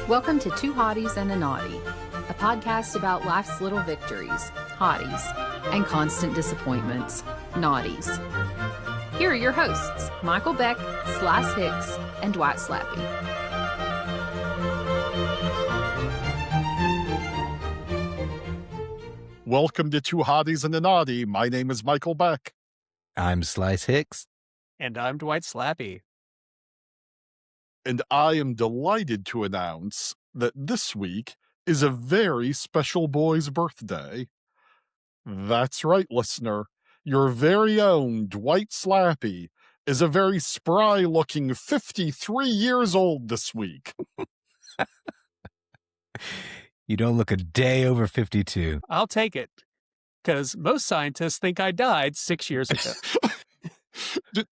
Welcome to Two Hotties and a Naughty, a podcast about life's little victories, hotties, and constant disappointments, naughties. Here are your hosts, Michael Beck, Hicks, and Dwight Slappe. Welcome to Two Hotties and a Naughty. My name is Michael Beck. I'm Hicks. And I'm Dwight Slappe. And I am delighted to announce that this week is a very special boy's birthday. That's right, listener. Your very own Dwight Slappe is a very spry-looking 53 years old this week. You don't look a day over 52. I'll take it, because most scientists think I died 6 years ago.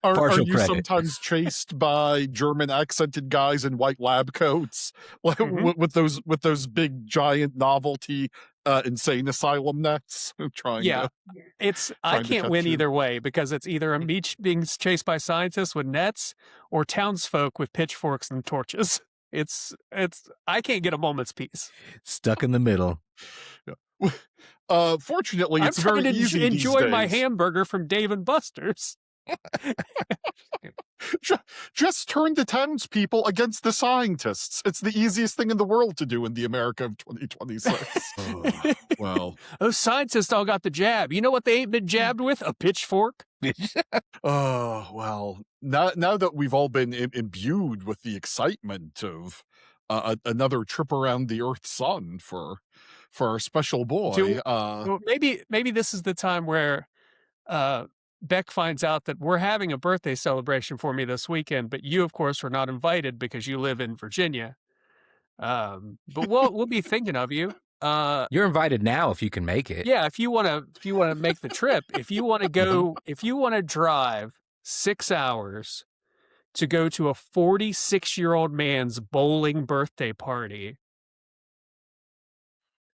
Are you sometimes chased by German accented guys in white lab coats, like with those big giant novelty insane asylum nets? I can't win either way, because it's either me being chased by scientists with nets or townsfolk with pitchforks and torches. I can't get a moment's peace. Stuck in the middle. Yeah. Fortunately, it's very easy to enjoy these my days. hamburger from Dave and Buster's. Just turn the townspeople against the scientists. It's the easiest thing in the world to do in the America of 2026. Well, those scientists all got the jab. You know what they ain't been jabbed with? A pitchfork. Well, now that we've all been imbued with the excitement of another trip around the Earth's sun for our special boy, maybe this is the time where Beck finds out that we're having a birthday celebration for me this weekend, but you, of course, were not invited because you live in Virginia. But we'll be thinking of you. You're invited now if you can make it. Yeah, if you want to make the trip, if you want to drive 6 hours to go to a 46-year-old man's bowling birthday party.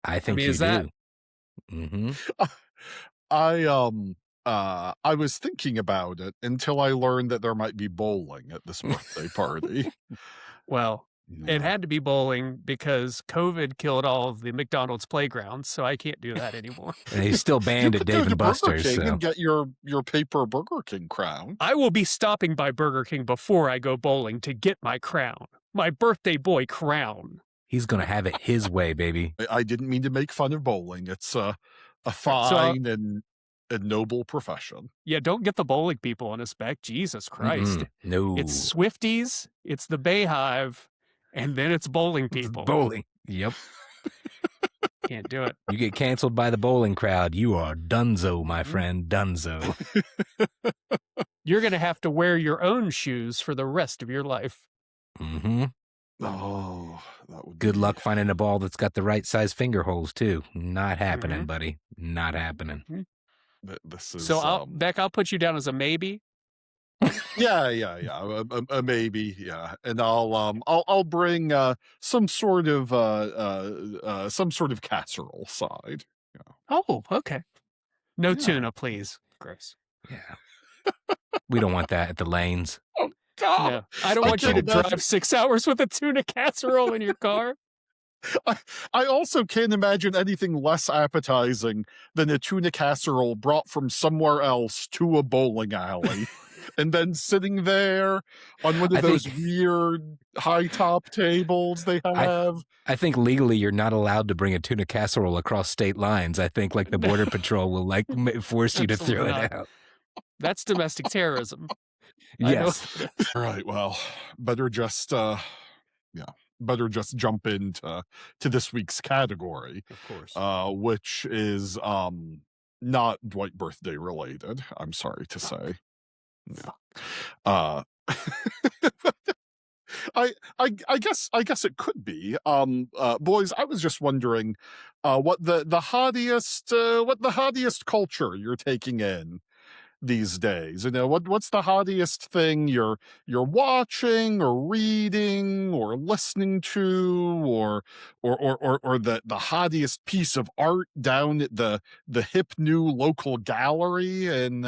I think you do. Mm-hmm. I was thinking about it until I learned that there might be bowling at this birthday party. Well, it had to be bowling because COVID killed all of the McDonald's playgrounds, so I can't do that anymore. And he's still banned at Dave and Buster's. Burger King and get your paper Burger King crown. I will be stopping by Burger King before I go bowling to get my crown, my birthday boy crown. He's going to have it his way, baby. I didn't mean to make fun of bowling. It's a fine and a noble profession. Yeah, don't get the bowling people on us back. Jesus Christ. No. It's Swifties, it's the Bayhive, and then it's bowling people. Bowling. Yep. Can't do it. You get canceled by the bowling crowd. You are dunzo, my friend. Dunzo. You're going to have to wear your own shoes for the rest of your life. Mm-hmm. Oh, that would Good luck finding a ball that's got the right size finger holes, too. Not happening, buddy. Not happening. This is, Beck, I'll put you down as a maybe. Yeah, a maybe, yeah, and I'll bring some sort of casserole side. Yeah. Oh, okay. No tuna, please. Gross. Yeah. We don't want that at the lanes. Oh God! No, I don't want you to drive 6 hours with a tuna casserole in your car. I also can't imagine anything less appetizing than a tuna casserole brought from somewhere else to a bowling alley. And then sitting there on one of those weird high top tables they have. I think legally you're not allowed to bring a tuna casserole across state lines. I think the Border Patrol will force you to throw it out. That's domestic terrorism. Yes. All right. Well, better just jump into this week's category, of course, which is not Dwight birthday related. I'm sorry to say. Yeah. I guess it could be. Boys, I was just wondering what the hottiest culture you're taking in these days. You know, what's the hottiest thing you're watching or reading or listening to, or the hottiest piece of art down at the hip new local gallery in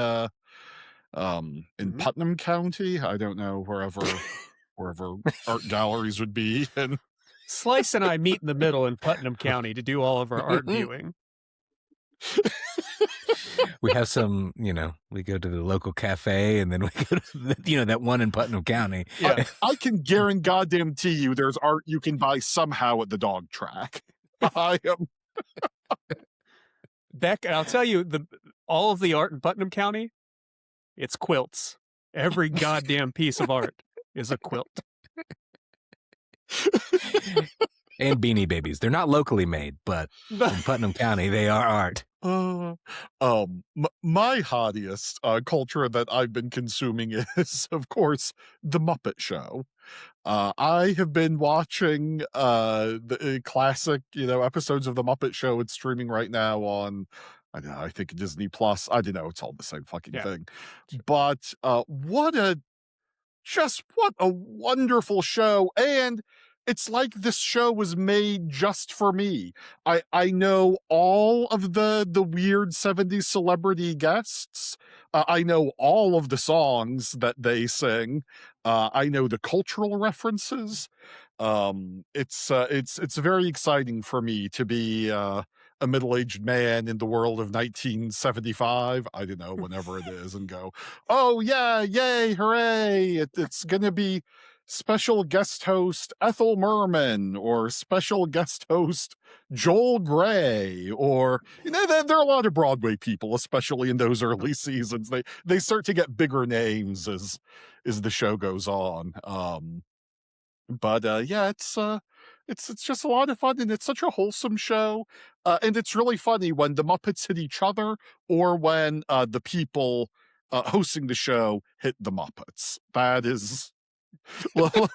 Putnam County. I don't know, wherever art galleries would be in Slice and I meet in the middle in Putnam County to do all of our art viewing. We have some, we go to the local cafe and then we go to, that one in Putnam County. Yeah. I can guarantee you there's art you can buy somehow at the dog track. I am. Beck, I'll tell you, all of the art in Putnam County, it's quilts. Every goddamn piece of art is a quilt. And Beanie Babies. They're not locally made, but in Putnam County, they are art. My hottiest culture that I've been consuming is, of course, the Muppet Show. I have been watching the classic, episodes of the Muppet Show. It's streaming right now on, I think Disney Plus. I don't know. It's all the same fucking thing. But what a wonderful show. And it's like this show was made just for me. I know all of the weird 70s celebrity guests. I know all of the songs that they sing. I know the cultural references. It's very exciting for me to be a middle-aged man in the world of 1975. I don't know, whenever it is, and go, oh yeah, yay, hooray! It's gonna be special guest host Ethel Merman, or special guest host Joel Grey, or there are a lot of Broadway people, especially in those early seasons. They start to get bigger names as the show goes on. But it's just a lot of fun, and it's such a wholesome show. And it's really funny when the Muppets hit each other, or when the people hosting the show hit the Muppets. That is. It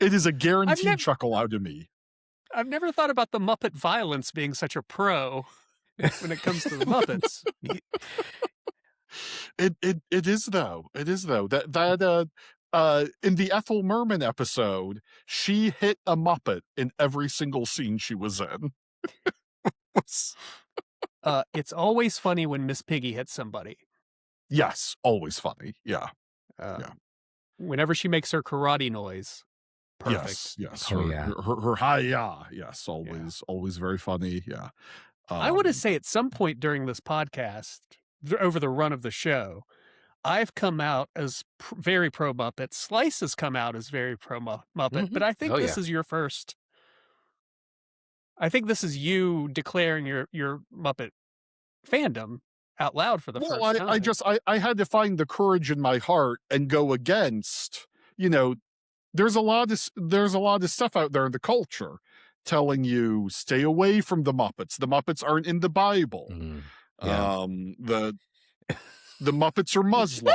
is a guaranteed chuckle out of me. I've never thought about the Muppet violence being such a pro when it comes to the Muppets. It is though. It is though. That in the Ethel Merman episode, she hit a Muppet in every single scene she was in. It's always funny when Miss Piggy hits somebody. Yes, always funny. Yeah. Whenever she makes her karate noise, perfect. Yes. Her hi-ya. Yes, always very funny. Yeah. I want to say at some point during this podcast, over the run of the show, I've come out as very pro Muppet. Slice has come out as very pro Muppet, but I think this is your first. I think this is you declaring your Muppet fandom out loud for the first time. I had to find the courage in my heart and go against, there's a lot of stuff out there in the culture telling you stay away from the Muppets. The Muppets aren't in the Bible. The Muppets are Muslim.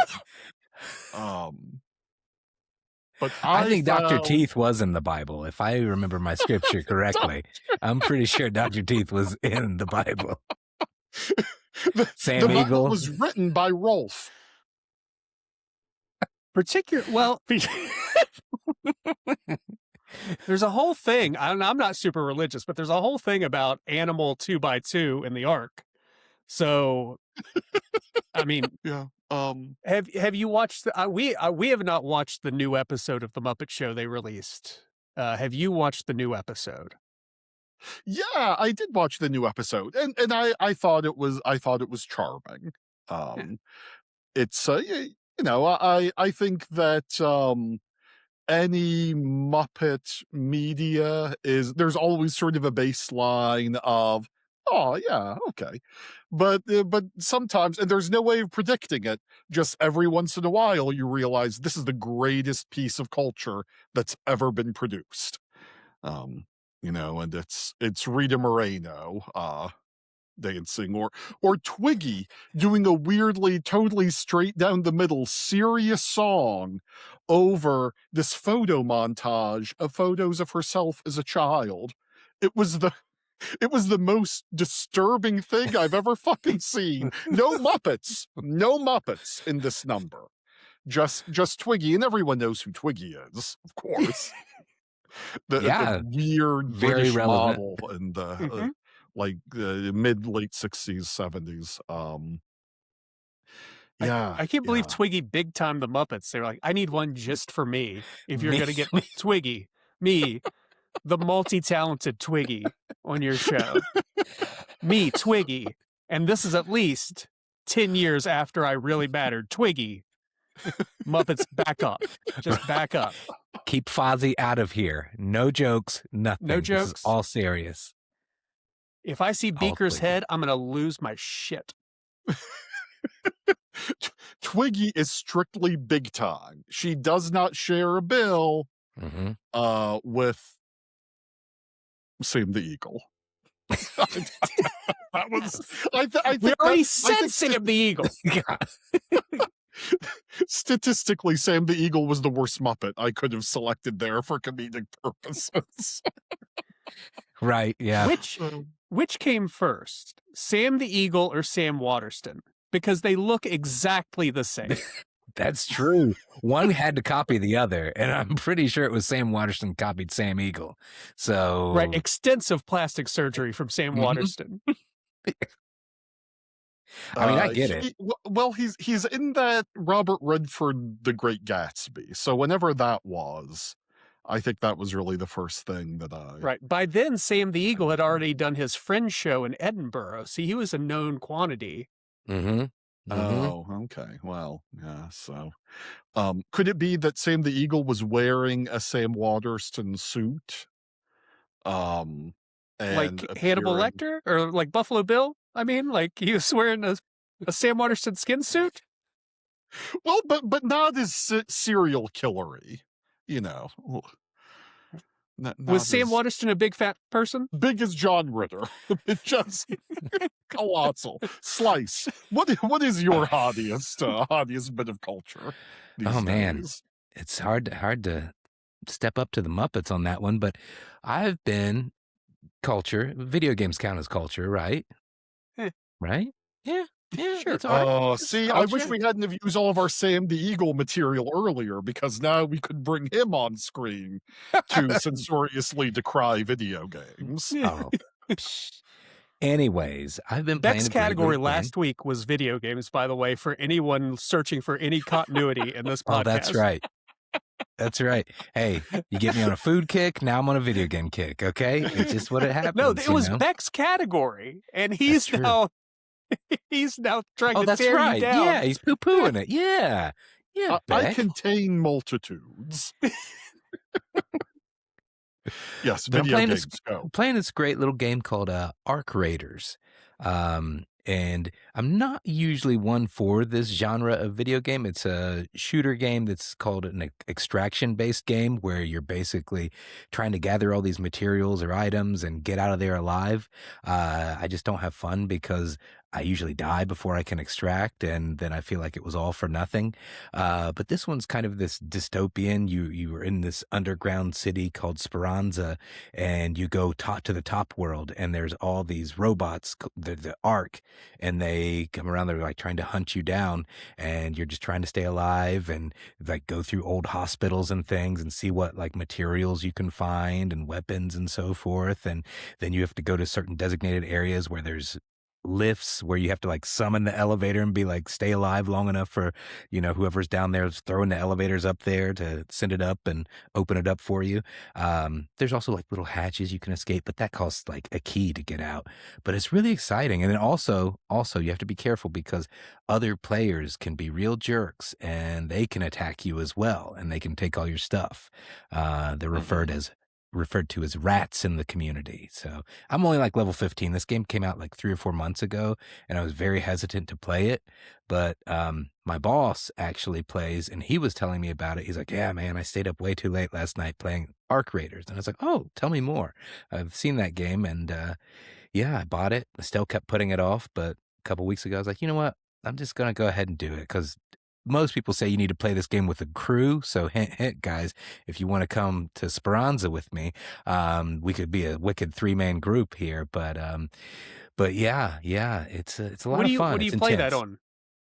But I think Dr. Teeth was in the Bible, if I remember my scripture correctly. I'm pretty sure Dr. Teeth was in the Bible. Sam the Eagle was written by Rolf. There's a whole thing. I'm not super religious, but there's a whole thing about animal 2x2 in the Ark. So, I mean, have you watched? We have not watched the new episode of the Muppet Show they released. Have you watched the new episode? Yeah, I did watch the new episode, and I thought it was charming. It's I think that any Muppet media there's always sort of a baseline of, oh yeah, okay, but sometimes, and there's no way of predicting it, just every once in a while you realize this is the greatest piece of culture that's ever been produced. And it's Rita Moreno dancing, or Twiggy doing a weirdly, totally straight down the middle, serious song over this photo montage of photos of herself as a child. It was the most disturbing thing I've ever fucking seen. No Muppets in this number. Just Twiggy, and everyone knows who Twiggy is, of course. The weird very British relevant model in the mid-late 60s, 70s. I can't believe Twiggy big time the Muppets. They were like, I need one just for me. If you're going to get Twiggy, Me, the multi-talented Twiggy on your show. Me, Twiggy. And this is at least 10 years after I really mattered. Twiggy. Muppets, back up. Just back up. Keep Fozzie out of here. No jokes, nothing. No jokes. This is all serious. If I see Beaker's head, I'm going to lose my shit. Twiggy is strictly big time. She does not share a bill with Sam the Eagle. That was. I we already said Sam the Eagle. Statistically, Sam the Eagle was the worst Muppet I could have selected there for comedic purposes. Right, yeah. Which came first, Sam the Eagle or Sam Waterston? Because they look exactly the same. That's true. One had to copy the other, and I'm pretty sure it was Sam Waterston copied Sam Eagle. So right, extensive plastic surgery from Sam Waterston. I mean, I get it. Well, he's in that Robert Redford The Great Gatsby. So whenever that was, I think that was really the first thing that I... Right. By then, Sam the Eagle had already done his Friends show in Edinburgh. See, he was a known quantity. Oh, okay. Well, yeah, so... could it be that Sam the Eagle was wearing a Sam Waterston suit? Like Hannibal Lecter? Or like Buffalo Bill? I mean, like he was wearing a Sam Waterston skin suit? Well, but not as serial killery, you know. Was Sam Waterston a big fat person? Big as John Ritter. It's just colossal. Slice. What is your hottiest bit of culture these days? Man, it's hard to step up to the Muppets on that one, but I've been culture. Video games count as culture, right? Right? Yeah. Sure. See, I wish we hadn't have used all of our Sam the Eagle material earlier, because now we could bring him on screen to censoriously decry video games. Oh. Anyways, I've been playing. Beck's category last week was video games, by the way, for anyone searching for any continuity in this podcast. Oh, that's right. That's right. Hey, you get me on a food kick, now I'm on a video game kick, okay? It's just what it happens. No, it was Beck's category, and he's now trying to tear you down. Yeah, he's poo-pooing it. Yeah. Yeah, I contain multitudes. Yes, video games go. Playing this great little game called Arc Raiders. And I'm not usually one for this genre of video game. It's a shooter game that's called an extraction-based game, where you're basically trying to gather all these materials or items and get out of there alive. I just don't have fun because I usually die before I can extract, and then I feel like it was all for nothing. But this one's kind of this dystopian. You are in this underground city called Speranza, and you go to the top world, and there's all these robots, the Ark, and they come around. They're like trying to hunt you down, and you're just trying to stay alive and like go through old hospitals and things and see what like materials you can find and weapons and so forth. And then you have to go to certain designated areas where there's lifts, where you have to like summon the elevator and be like, stay alive long enough for, whoever's down there is throwing the elevators up there to send it up and open it up for you. There's also like little hatches you can escape, but that costs like a key to get out. But it's really exciting. And then also you have to be careful because other players can be real jerks and they can attack you as well, and they can take all your stuff. They're referred to as rats in the community. So I'm only like level 15. This game came out like 3 or 4 months ago, and I was very hesitant to play it. But my boss actually plays, and he was telling me about it. He's like, yeah, man, I stayed up way too late last night playing Arc Raiders. And I was like, oh, tell me more. I've seen that game, and I bought it. I still kept putting it off, but a couple weeks ago, I was like, you know what? I'm just going to go ahead and do it, because most people say you need to play this game with a crew. So hint, hint, guys, if you want to come to Speranza with me, we could be a wicked 3-man group here. But yeah, it's a lot of fun. What do you play that on?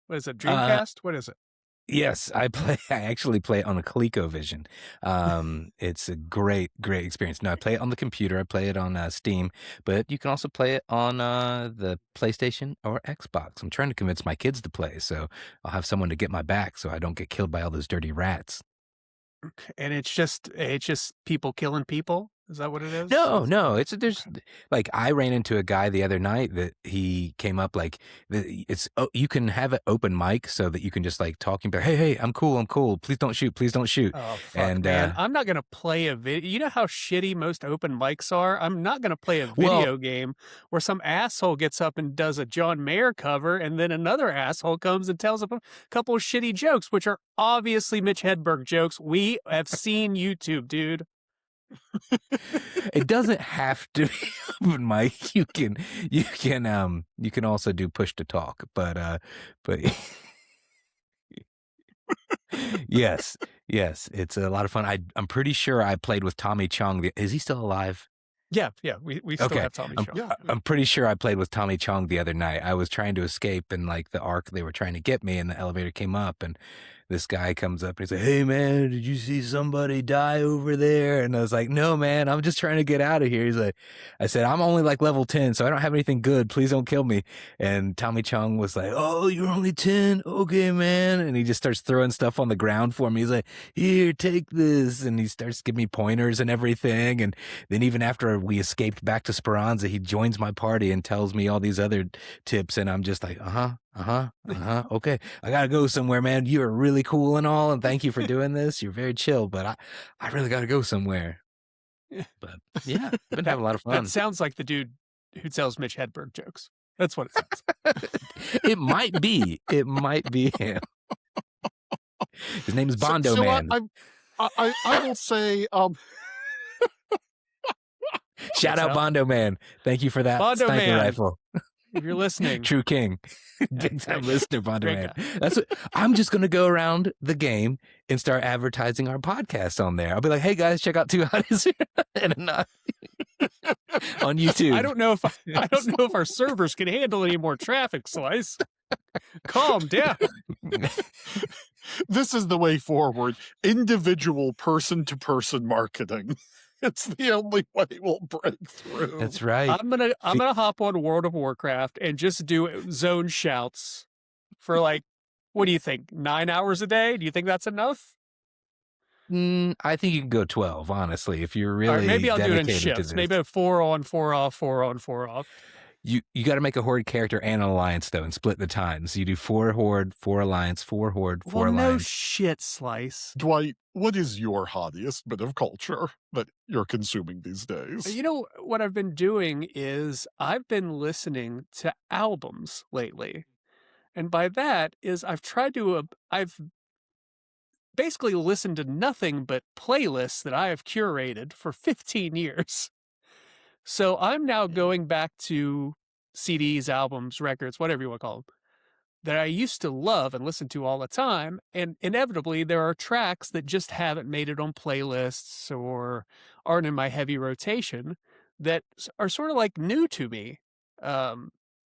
What is it? Dreamcast? What is it? Yes, I actually play it on a ColecoVision. It's a great experience. No, I play it on the computer. I play it on Steam, but you can also play it on the PlayStation or Xbox. I'm trying to convince my kids to play, so I'll have someone to get my back so I don't get killed by all those dirty rats. And it's just people killing people. Is that what it is? No. There's like I ran into a guy the other night that he came up like you can have an open mic so that you can just like talk and be like, hey, I'm cool. Please don't shoot. Oh fuck, man! I'm not gonna play a video. You know how shitty most open mics are. I'm not gonna play a video game where some asshole gets up and does a John Mayer cover, and then another asshole comes and tells a couple of shitty jokes, which are obviously Mitch Hedberg jokes. We have seen YouTube, dude. It doesn't have to be open mic. You can also do push to talk, but yes, it's a lot of fun. I'm pretty sure I played with Tommy Chong. Is he still alive? Yeah, we still have Tommy Chong. I'm pretty sure I played with Tommy Chong the other night. I was trying to escape, and like the arc, they were trying to get me, and the elevator came up, and this guy comes up and he's like, hey man, did you see somebody die over there? And I was like, no man, I'm just trying to get out of here. He's like, I said, I'm only like level 10, so I don't have anything good. Please don't kill me. And Tommy Chong was like, oh, you're only 10? Okay, man. And he just starts throwing stuff on the ground for me. He's like, here, take this. And he starts giving me pointers and everything. And then even after we escaped back to Speranza, he joins my party and tells me all these other tips. And I'm just like, okay, I gotta go somewhere, man. You are really cool and all, and thank you for doing this. You're very chill, but I really gotta go somewhere. But yeah, I've been having a lot of fun. That sounds like the dude who tells Mitch Hedberg jokes. That's what it sounds. It might be him. His name is Bondo Man. I will say, shout out Bondo Man. Thank you for that Bondo sniper Man. rifle. If you're listening, True King, big time listener, Bondo Man. That's what I'm just gonna go around the game and start advertising our podcast on there. I'll be like, hey guys, check out Two Hotties and Naughtys on YouTube. I don't know if our servers can handle any more traffic, Slice. Calm down. This is the way forward. Individual person-to-person marketing. It's the only way we'll break through. That's right. I'm gonna hop on World of Warcraft and just do zone shouts for like, what do you think? 9 hours a day? Do you think that's enough? I think you can go 12, honestly, if you're really maybe I'll do it in dedicated to shifts. this. Maybe a 4 on, 4 off, 4 on, 4 off. You got to make a horde character and an alliance though, and split the times. You do 4 horde, 4 alliance, 4 horde, 4 alliance. No shit, Slice. Dwight, what is your hottiest bit of culture that you're consuming these days? You know, what I've been doing is I've been listening to albums lately. And by that is I've basically listened to nothing but playlists that I have curated for 15 years. So I'm now going back to CDs, albums, records, whatever you want to call them, that I used to love and listen to all the time. And inevitably, there are tracks that just haven't made it on playlists or aren't in my heavy rotation that are sort of like new to me.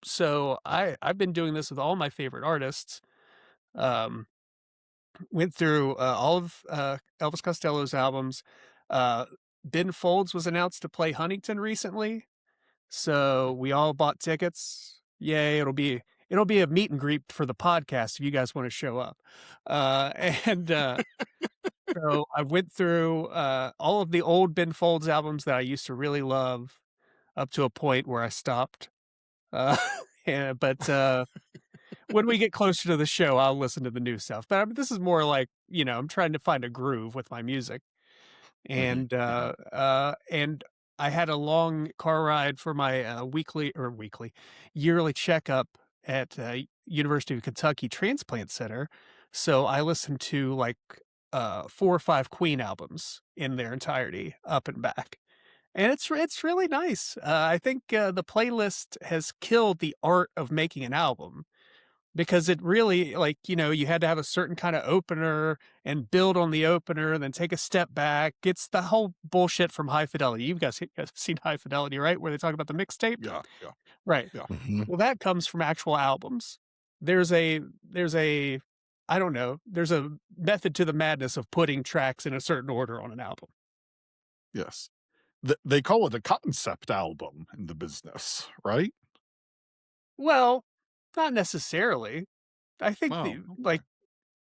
So I've been doing this with all my favorite artists. Went through all of Elvis Costello's albums. Ben Folds was announced to play Huntington recently, so we all bought tickets. Yay! It'll be a meet and greet for the podcast if you guys want to show up. So I went through all of the old Ben Folds albums that I used to really love, up to a point where I stopped. But when we get closer to the show, I'll listen to the new stuff. But this is more like, I'm trying to find a groove with my music. And and I had a long car ride for my yearly checkup at University of Kentucky Transplant Center. So I listened to like 4 or 5 Queen albums in their entirety, up and back. And it's really nice. I think the playlist has killed the art of making an album. Because it really, you had to have a certain kind of opener and build on the opener and then take a step back. It's the whole bullshit from High Fidelity. You guys seen High Fidelity, right? Where they talk about the mixtape? Yeah. Right. Yeah. Mm-hmm. Well, that comes from actual albums. There's a method to the madness of putting tracks in a certain order on an album. Yes. They call it a concept album in the business, right? Well, not necessarily. I think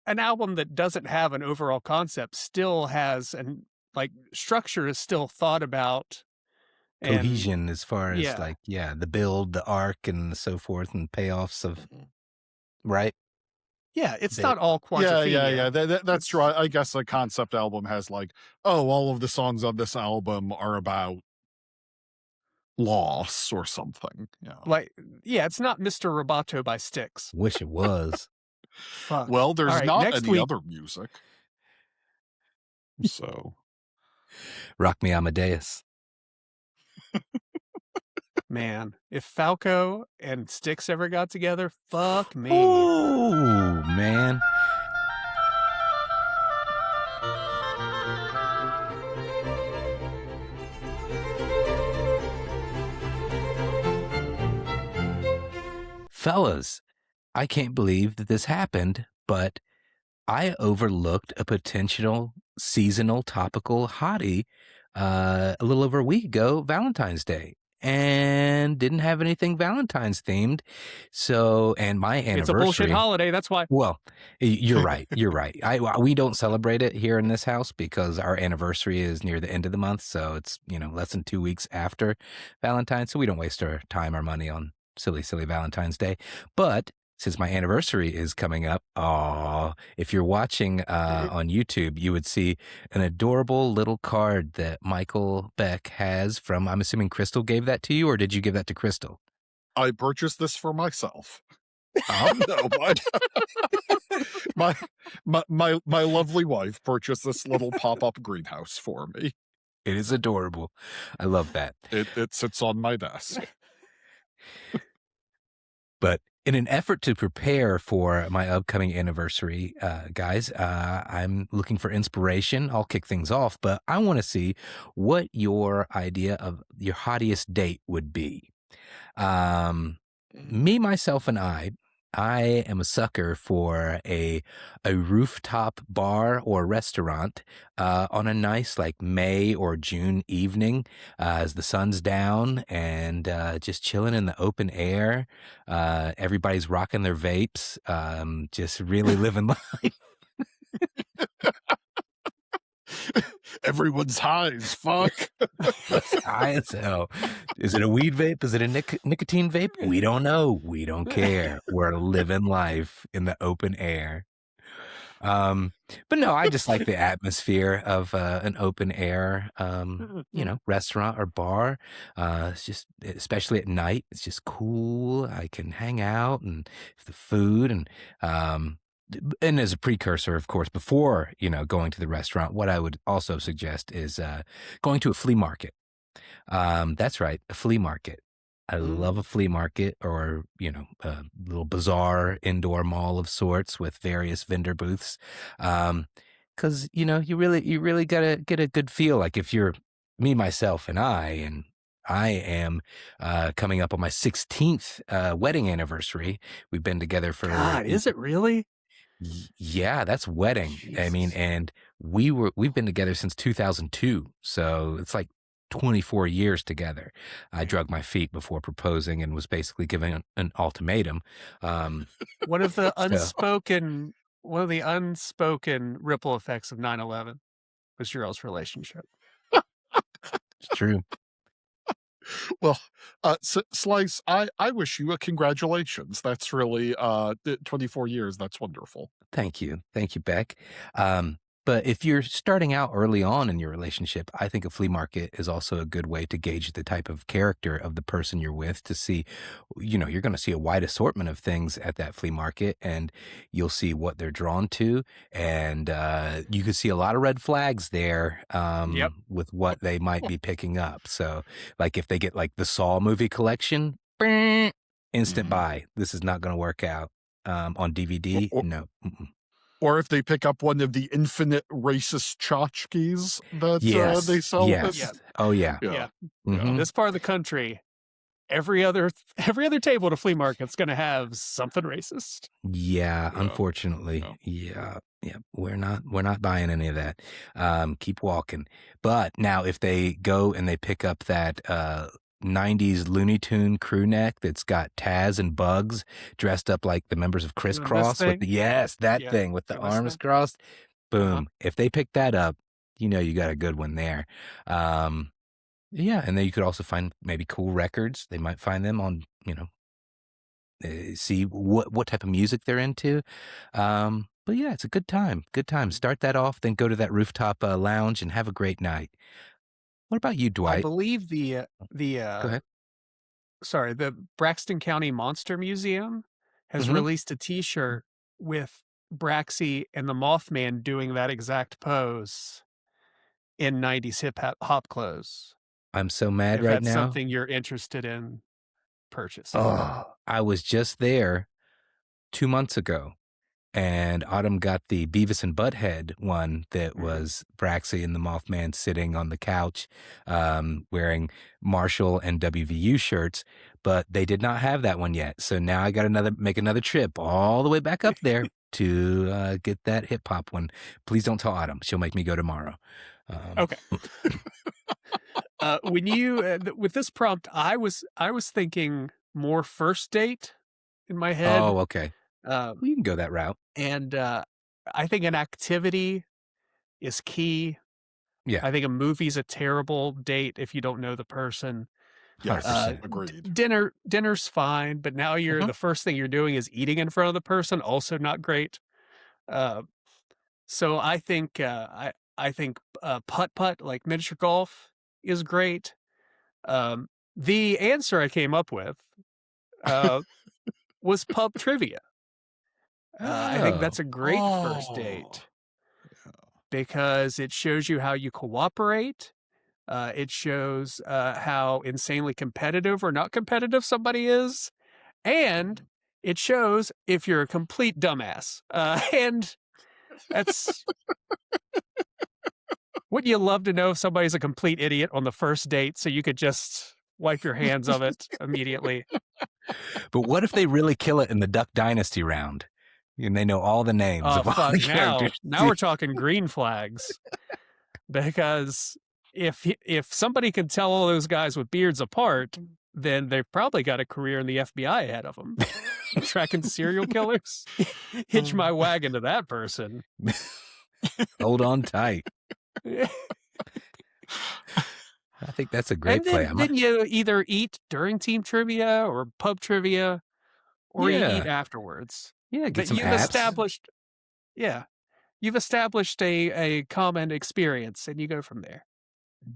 an album that doesn't have an overall concept still has and like structure is still thought about. Cohesion as far as yeah. the build, the arc, and so forth, and payoffs of right. Yeah, it's not all Quantiferia. Yeah. That's true. I guess a concept album has like, all of the songs on this album are about loss or something. Yeah. Like, yeah, it's not Mr. Roboto by Styx. Wish it was. Fuck. Well, there's right, not any other music. So. Rock Me Amadeus. Man, if Falco and Styx ever got together, fuck me. Oh, man. Fellas, I can't believe that this happened, but I overlooked a potential seasonal topical hottie a little over a week ago, Valentine's Day, and didn't have anything Valentine's themed. So, and my anniversary. It's a bullshit holiday. That's why. Well, you're right. You're right. We don't celebrate it here in this house because our anniversary is near the end of the month. So it's, less than 2 weeks after Valentine's. So we don't waste our time or money on silly Valentine's Day. But since my anniversary is coming up, if you're watching on YouTube, you would see an adorable little card that Michael Beck has from, I'm assuming Crystal gave that to you, or did you give that to Crystal? I purchased this for myself. No, my lovely wife purchased this little pop-up greenhouse for me. It is adorable. I love that. It sits on my desk. But in an effort to prepare for my upcoming anniversary, guys, I'm looking for inspiration. I'll kick things off, but I want to see what your idea of your hottiest date would be. Me, myself, and I am a sucker for a rooftop bar or restaurant on a nice May or June evening as the sun's down and just chilling in the open air. Everybody's rocking their vapes, just really living life. Everyone's high as fuck. High as hell. Is it a weed vape? Is it a nicotine vape? We don't know. We don't care. We're living life in the open air. But no, I just like the atmosphere of an open air, restaurant or bar. It's just, especially at night, it's just cool. I can hang out and the food and as a precursor, of course, before, going to the restaurant, what I would also suggest is going to a flea market. That's right, a flea market. I love a flea market or, a little bazaar indoor mall of sorts with various vendor booths. Cause you really gotta get a good feel. Like if you're me, myself, and I am coming up on my 16th wedding anniversary. We've been together for God, is it really? Yeah, that's wedding. Jesus. I mean, and we've been together since 2002. So it's 24 years together. I drug my feet before proposing and was basically giving an ultimatum. One of the unspoken ripple effects of 9/11 was your all's relationship. It's true. Well, Slice, I wish you a congratulations. That's really 24 years. That's wonderful. Thank you, Beck. But if you're starting out early on in your relationship, I think a flea market is also a good way to gauge the type of character of the person you're with to see, you're going to see a wide assortment of things at that flea market and you'll see what they're drawn to. And you can see a lot of red flags there with what they might be picking up. So if they get the Saw movie collection, instant buy. This is not going to work out. On DVD, no. Or if they pick up one of the infinite racist tchotchkes that they sell. Yes. Oh, yeah. Mm-hmm. This part of the country, every other table at a flea market's going to have something racist. Yeah, unfortunately. Yeah. We're not buying any of that. Keep walking. But now if they go and they pick up that '90s Looney Tune crew neck that's got Taz and Bugs dressed up like the members of Crisscross with the thing with the arms crossed. Boom! If they pick that up, you got a good one there. Yeah, and then you could also find maybe cool records. They might find them on see what type of music they're into. But yeah, it's a good time. Good time. Start that off, then go to that rooftop lounge and have a great night. What about you, Dwight? I believe Go ahead. the Braxton County Monster Museum has released a T-shirt with Braxy and the Mothman doing that exact pose in 90s hip hop clothes. I'm so mad if right that's now. something you're interested in purchasing. Oh, I was just there 2 months ago, and Autumn got the Beavis and Butthead one that was Braxy and the Mothman sitting on the couch wearing Marshall and WVU shirts, but they did not have that one yet. So now I got to make another trip all the way back up there to get that hip hop one. Please don't tell Autumn. She'll make me go tomorrow. Okay. When you with this prompt, I was thinking more first date in my head. Oh, okay. We can go that route. And I think an activity is key. Yeah. I think a movie's a terrible date if you don't know the person. Yes, agreed. Dinner's fine, but now the first thing you're doing is eating in front of the person. Also not great. So I think putt-putt, like miniature golf, is great. The answer I came up with was pub trivia. I think that's a great first date because it shows you how you cooperate. It shows how insanely competitive or not competitive somebody is. And it shows if you're a complete dumbass. And that's... Wouldn't you love to know if somebody's a complete idiot on the first date so you could just wipe your hands of it immediately? But what if they really kill it in the Duck Dynasty round? And they know all the names of all the characters. Now we're talking green flags. Because if somebody can tell all those guys with beards apart, then they've probably got a career in the FBI ahead of them. Tracking serial killers. Hitch my wagon to that person. Hold on tight. I think that's a great play. Then you either eat during team trivia or pub trivia, or you eat afterwards. Yeah, get some you've established a common experience, and you go from there.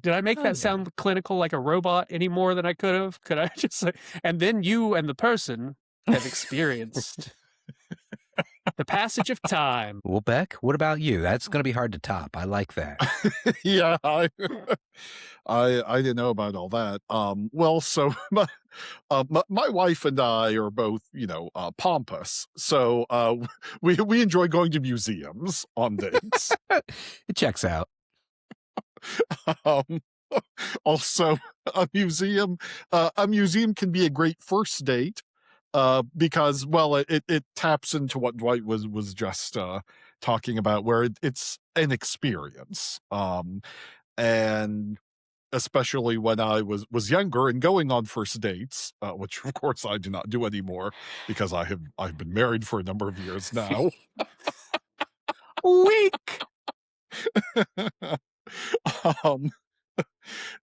Did I make that sound clinical like a robot any more than I could have? Could I just say, and then you and the person have experienced the passage of time. Well, Beck, what about you? That's going to be hard to top. I like that. Yeah, I didn't know about all that. Well, so my wife and I are both, pompous. So we enjoy going to museums on dates. It checks out. Also, a museum can be a great first date. Because, well, it taps into what Dwight was just talking about, where it's an experience. And especially when I was younger and going on first dates, which of course I do not do anymore because I've been married for a number of years now. Weak.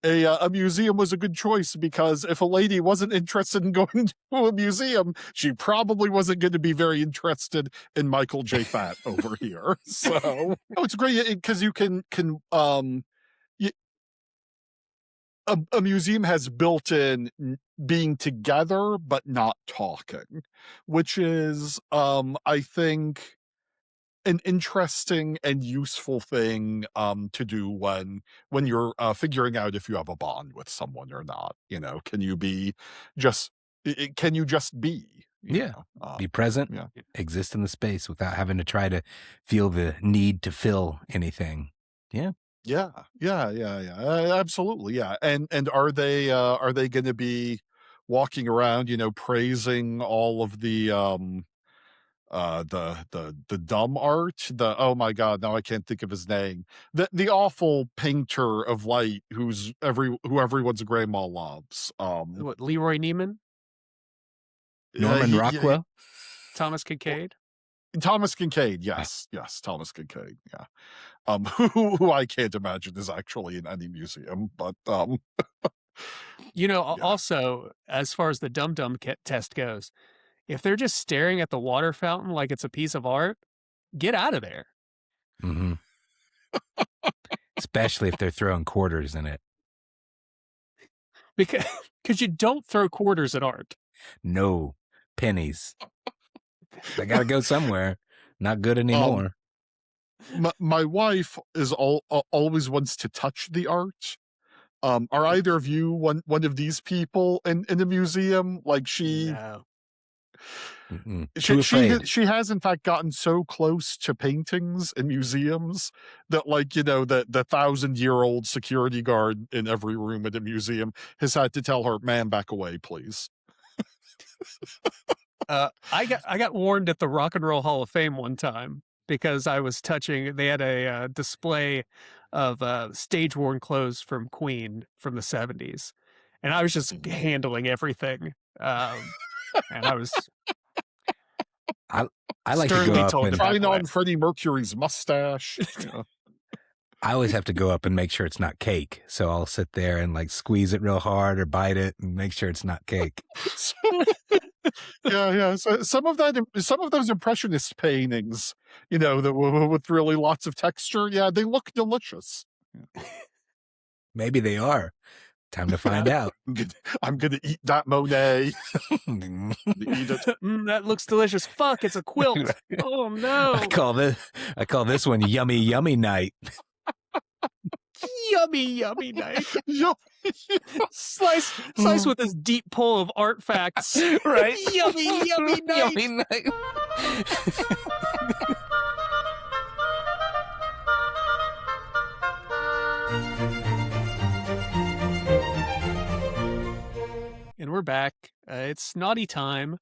A museum was a good choice because if a lady wasn't interested in going to a museum, she probably wasn't going to be very interested in Michael J. Fat over here. So it's great because you can a museum has built-in being together but not talking, which is I think an interesting and useful thing to do when you're figuring out if you have a bond with someone or not. Can you just be? Be present, exist in the space without having to try to feel the need to fill anything. Yeah, absolutely, yeah. And are they going to be walking around, praising all of the the dumb art. Oh my god, now I can't think of his name. The awful painter of light who everyone's grandma loves. What, Leroy Neiman? Norman Rockwell? Thomas Kincaid? Thomas Kincaid, yes, Thomas Kincaid, yeah. Who I can't imagine is actually in any museum, but yeah. Also, as far as the dum-dum test goes, if they're just staring at the water fountain like it's a piece of art, get out of there. Mm-hmm. Especially if they're throwing quarters in it. Because you don't throw quarters at art. No, pennies. They got to go somewhere. Not good anymore. My wife is always wants to touch the art. Are either of you one of these people in a museum? Like she... No. She has in fact gotten so close to paintings in museums that, like, the 1,000-year-old security guard in every room at a museum has had to tell her, "Man, back away, please." I got warned at the Rock and Roll Hall of Fame one time because I was touching. They had a display of stage-worn clothes from Queen from the 70s, and I was just handling everything. And I was... I like to go up and trying on Freddie Mercury's mustache. I always have to go up and make sure it's not cake. So I'll sit there and like squeeze it real hard or bite it and make sure it's not cake. Yeah. So some of those impressionist paintings, with really lots of texture, yeah, they look delicious. Maybe they are. Time to find out. I'm gonna eat that Monet. Eat it. That looks delicious. Fuck, it's a quilt. Oh no! I call this one Yummy Yummy Night. Yummy night. Slice with this deep pull of art facts. Right? Yummy night. Yummy night. And we're back. It's naughty time.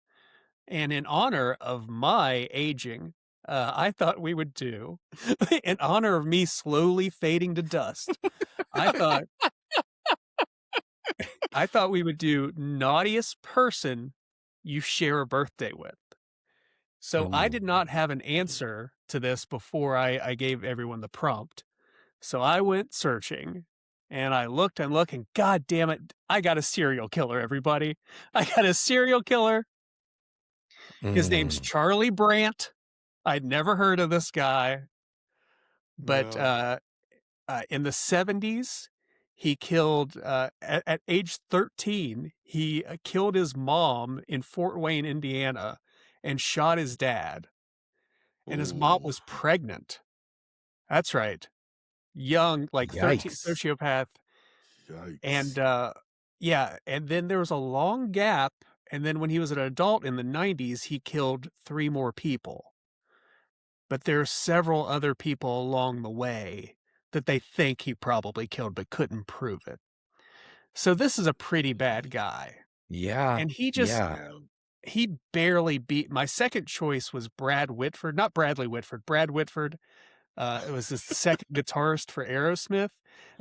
And in honor of my aging, I thought we would do, in honor of me slowly fading to dust, I thought we would do naughtiest person you share a birthday with. So I did not have an answer to this before I gave everyone the prompt. So I went searching. And I looked and looked, and God damn it, I got a serial killer, everybody. I got a serial killer. His name's Charlie Brandt. I'd never heard of this guy. But in the 70s, he killed, at age 13, he killed his mom in Fort Wayne, Indiana, and shot his dad. And his mom was pregnant. That's right. Young, like 13, sociopath. Yikes. And and then there was a long gap, and then when he was an adult in the 90s, he killed 3 more people. But there are several other people along the way that they think he probably killed but couldn't prove it. So this is a pretty bad guy. Yeah. And he barely beat... My second choice was Brad Whitford, not Bradley Whitford, Brad Whitford. It was the second guitarist for Aerosmith.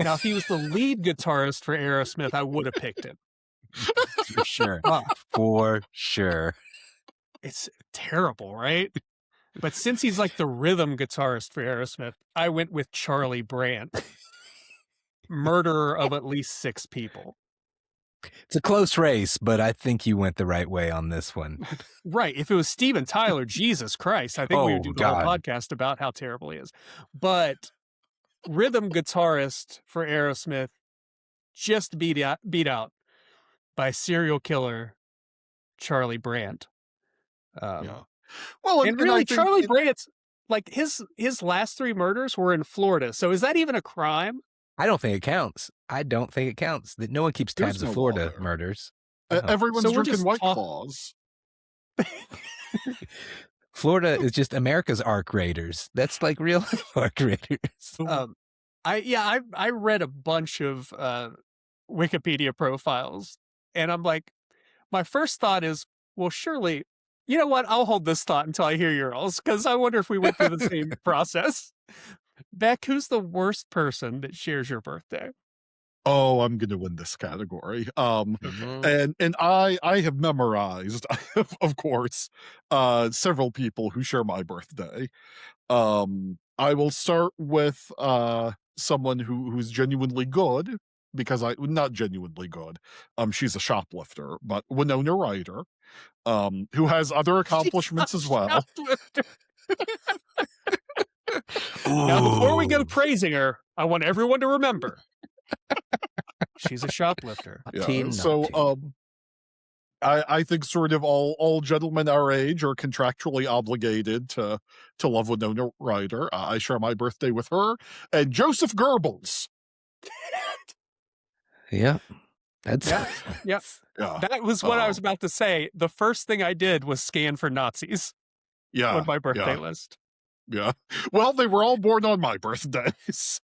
Now, if he was the lead guitarist for Aerosmith, I would have picked him. For sure. For sure. It's terrible, right? But since he's like the rhythm guitarist for Aerosmith, I went with Charlie Brandt, murderer of at least 6 people. It's a close race, but I think you went the right way on this one. Right. If it was Steven Tyler, Jesus Christ, I think we would do the whole podcast about how terrible he is. But rhythm guitarist for Aerosmith just beat out by serial killer Charlie Brandt. Well, and really, Charlie Brandt's, like, his last 3 murders were in Florida. So is that even a crime? I don't think it counts. That no one keeps tabs of Florida murders. Everyone's drinking White Claws. Florida is just America's Ark Raiders. That's like real Ark Raiders. I read a bunch of Wikipedia profiles, and I'm like, my first thought is, well, surely You know what? I'll hold this thought until I hear yours, because I wonder if we went through the same process. Beck, who's the worst person that shares your birthday? Oh, I'm going to win this category. And I have memorized, of course, several people who share my birthday. I will start with someone who's genuinely good, because not genuinely good. She's a shoplifter, but Winona Ryder, who has other accomplishments as well. Now, before we go praising her, I want everyone to remember she's a shoplifter. Yeah, so I think sort of all gentlemen our age are contractually obligated to love Winona Ryder. I share my birthday with her and Joseph Goebbels. Yeah. Yeah. That was what I was about to say. The first thing I did was scan for Nazis on my birthday list. Yeah. Well, they were all born on my birthday, so...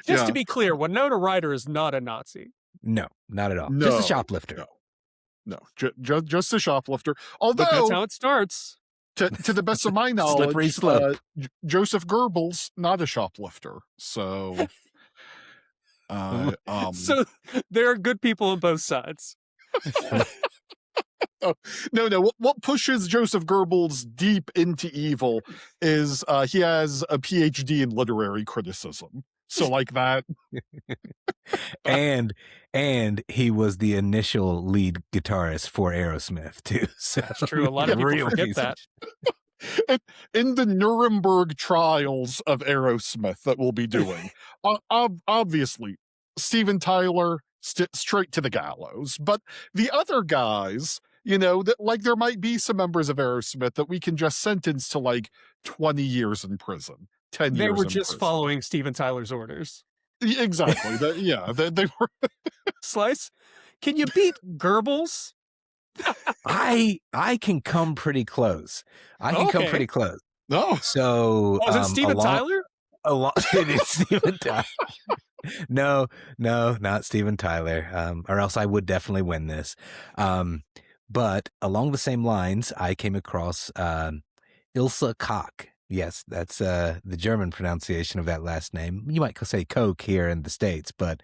Just to be clear, Winona Ryder is not a Nazi. No, not at all. No, just a shoplifter. No. Just a shoplifter. Although... But that's how it starts. To the best of my knowledge, slippery slope. Joseph Goebbels, not a shoplifter, so... So there are good people on both sides. No. What pushes Joseph Goebbels deep into evil is he has a PhD in literary criticism. So like that. and he was the initial lead guitarist for Aerosmith too. So that's true. A lot of people forget that. In the Nuremberg trials of Aerosmith that we'll be doing, obviously, Steven Tyler straight to the gallows. But the other guys, that like there might be some members of Aerosmith that we can just sentence to like 20 years in prison, 10 years in prison. They were just following Steven Tyler's orders. Exactly. They were. Slice, can you beat Goebbels? I can come pretty close. Come pretty close. No. So is it Steven Tyler? It is Steven Tyler. No, not Steven Tyler. Or else I would definitely win this. But along the same lines, I came across Ilse Koch. Yes, that's the German pronunciation of that last name. You might say Coke here in the States, but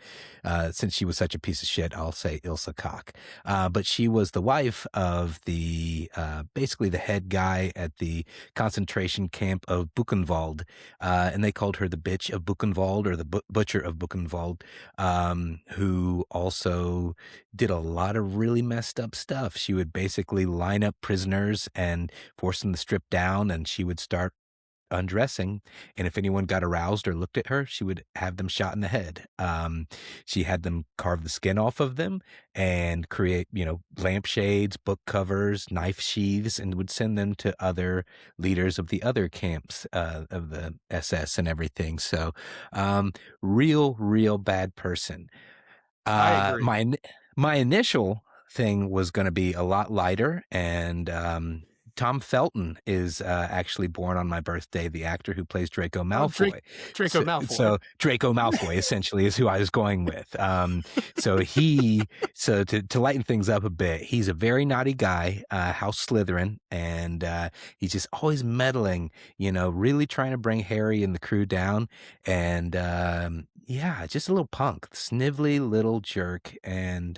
since she was such a piece of shit, I'll say Ilse Koch. But she was the wife of the basically the head guy at the concentration camp of Buchenwald, and they called her the bitch of Buchenwald or the butcher of Buchenwald, who also did a lot of really messed up stuff. She would basically line up prisoners and force them to strip down, and she would start undressing, and if anyone got aroused or looked at her, she would have them shot in the head. She had them carve the skin off of them and create, lampshades, book covers, knife sheaths, and would send them to other leaders of the other camps of the SS and everything. So, real bad person. I agree. My initial thing was going to be a lot lighter, and Tom Felton is actually born on my birthday, the actor who plays Draco Malfoy. Draco Malfoy. So Draco Malfoy essentially is who I was going with. So to lighten things up a bit, he's a very naughty guy, House Slytherin, and he's just always meddling, really trying to bring Harry and the crew down. And just a little punk, snivelly little jerk. And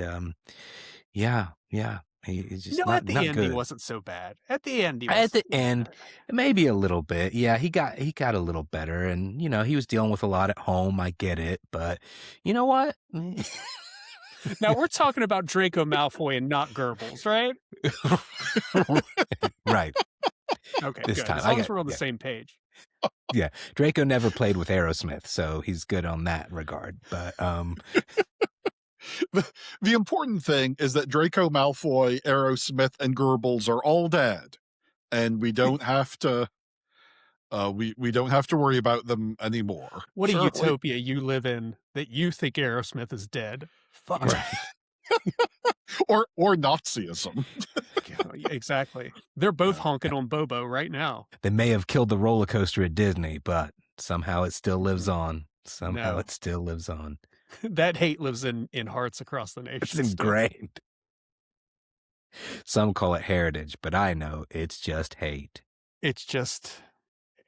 he's just at the end good. He wasn't so bad. At the end, maybe a little bit. Yeah, he got a little better, and he was dealing with a lot at home. I get it, but you know what? Now we're talking about Draco Malfoy and not Goebbels, right? Right. Okay. This good. time, as long as we're on the same page. Yeah, Draco never played with Aerosmith, so he's good on that regard. But the important thing is that Draco Malfoy, Aerosmith, and Goebbels are all dead, and we don't have to. We don't have to worry about them anymore. What a utopia you live in that you think Aerosmith is dead. Fuck. Right. or Nazism. Exactly. They're both honking on Bobo right now. They may have killed the roller coaster at Disney, but somehow it still lives on. It still lives on. That hate lives in hearts across the nation. It's ingrained. Some call it heritage, but I know it's just hate. It's just.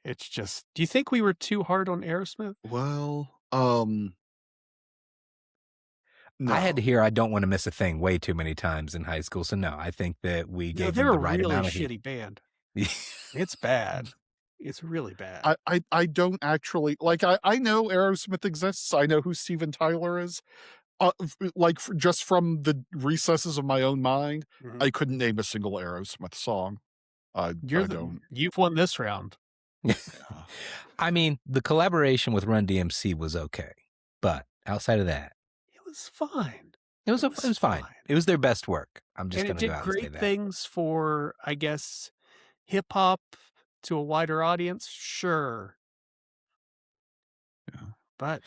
Do you think we were too hard on Aerosmith? Well, no. I had to hear "I Don't Want to Miss a Thing" way too many times in high school, so no, I think that we gave them the right amount of They're a really shitty band. It's bad. It's really bad. I don't actually like. I know Aerosmith exists. I know who Steven Tyler is. Just from the recesses of my own mind, I couldn't name a single Aerosmith song. You've won this round. Yeah. I mean, the collaboration with Run DMC was okay, but outside of that, it was fine. It was fine. It was their best work. I'm just going to go out and say that. And it did great things for, I guess, hip hop to a wider audience. Sure. Yeah. But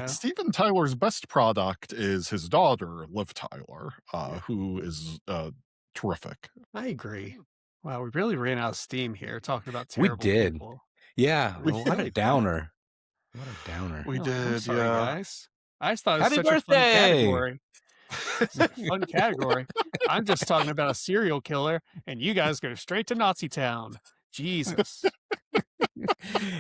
Steven Tyler's best product is his daughter, Liv Tyler, who is terrific. I agree. Wow, we really ran out of steam here talking about terrible people. Yeah. What a downer. What a downer. We did, I'm sorry, guys. I just thought it was Happy such birthday! a fun category. It's a fun category. I'm just talking about a serial killer, and you guys go straight to Nazi town. Jesus.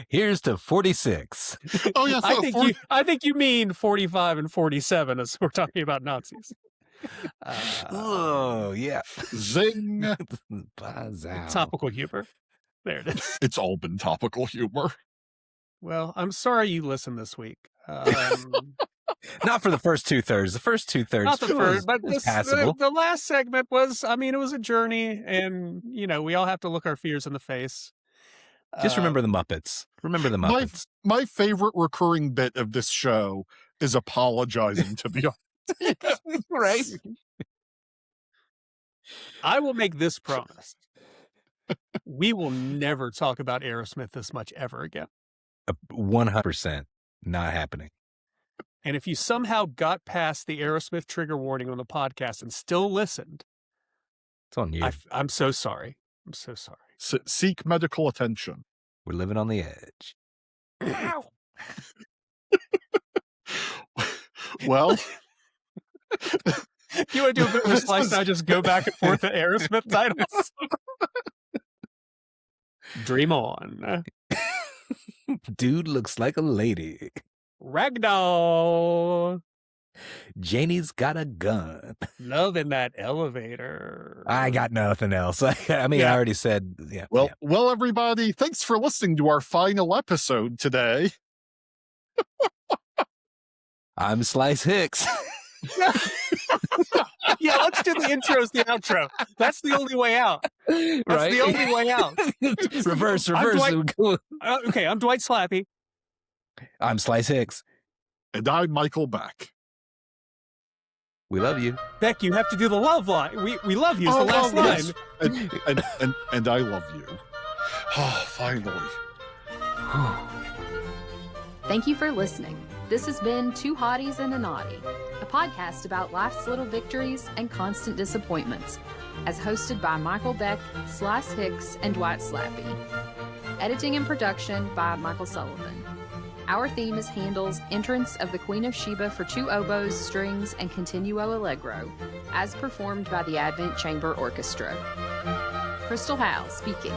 Here's to 46. Oh yeah, so I think you mean 45 and 47 as we're talking about Nazis. Oh yeah, zing! Topical humor. There it is. It's all been topical humor. Well, I'm sorry you listened this week. Not for the first 2/3. The first 2/3. Not the first, but passable. The last segment was. I mean, it was a journey, and we all have to look our fears in the face. Just remember the Muppets. Remember the Muppets. My favorite recurring bit of this show is apologizing to the audience. Right. I will make this promise. We will never talk about Aerosmith this much ever again. 100% not happening. And if you somehow got past the Aerosmith trigger warning on the podcast and still listened, it's on you. I'm so sorry. I'm so sorry. Seek medical attention. We're living on the edge. Ow. Well, you want to do a bit of a slice and I just go back and forth to Aerosmith titles? Dream on. Dude looks like a lady. Ragdoll. Janie's got a gun. Love in that elevator. I got nothing else. I mean, I already said, yeah. Well, everybody, thanks for listening to our final episode today. I'm Slice Hicks. Yeah, let's do the intros, the outro. That's the only way out. That's the only way out. Reverse. Okay, I'm Dwight Slappe. I'm Slice Hicks. And I'm Michael Beck. We love you. Beck, you have to do the love line. We love you is the last line. Yes. And I love you. Oh, finally. Thank you for listening. This has been Two Hotties and a Naughty, a podcast about life's little victories and constant disappointments, as hosted by Michael Beck, Slice Hicks, and Dwight Slappe. Editing and production by Michael Sullivan. Our theme is Handel's Entrance of the Queen of Sheba for Two Oboes, Strings, and Continuo Allegro, as performed by the Advent Chamber Orchestra. Crystal Howe speaking.